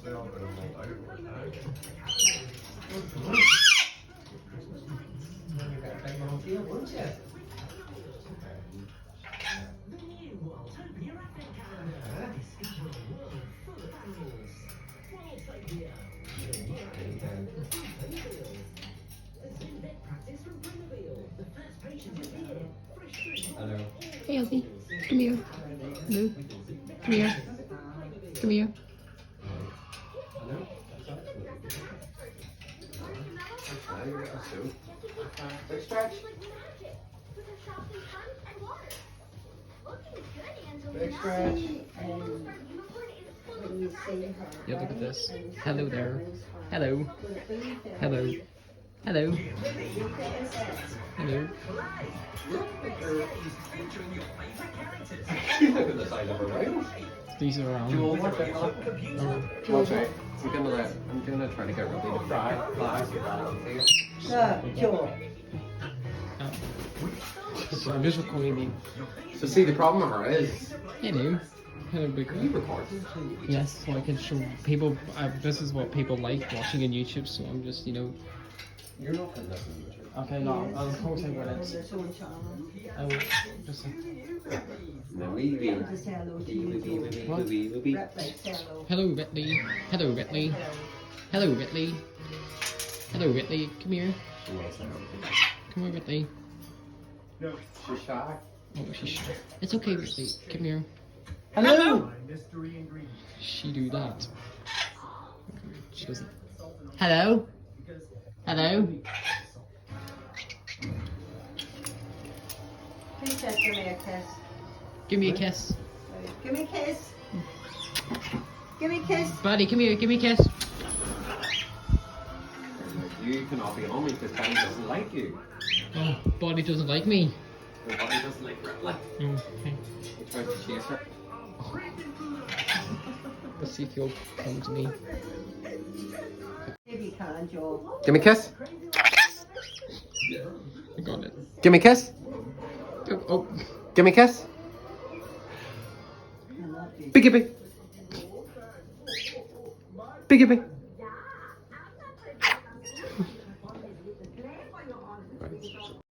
Hey, Elsie. Come here. Hello. Come here. Come here. Big stretch. Yeah, look at this. Hello there. Hello. Hello. Hello. Hello. Look at the size of her, right? These are Watch it. I'm gonna try to get Ruby to fly. So I'm just recording. So see, the problem with her is, Hello. Hello, big you record. Yes, so I can show people. This is what people like watching on YouTube. So I'm just, You're not putting this on YouTube. Okay, no, of course I wouldn't. I will just. No, we Hello, Whitley. Hello, Whitley. Hello, Whitley. Hello, Whitley. Come here. Come here, Whitley. She's shy. Oh, she's shy. It's okay, Whitley. Come here. Hello! She do that. She doesn't. Hello. Hello. Princess, give me a kiss. Give me a kiss. Give me a kiss. Give me a kiss. Buddy, come here. Give me a kiss. You cannot be on me because Benny doesn't like you. Oh, Buddy doesn't like me. Your body doesn't like Ripley. Okay. He tries to chase her. Let's see if you'll come to me. If you can, Joe. Give me a kiss. I got it. Give me a kiss. Oh. Give me a kiss. Biggie big. Biggie big.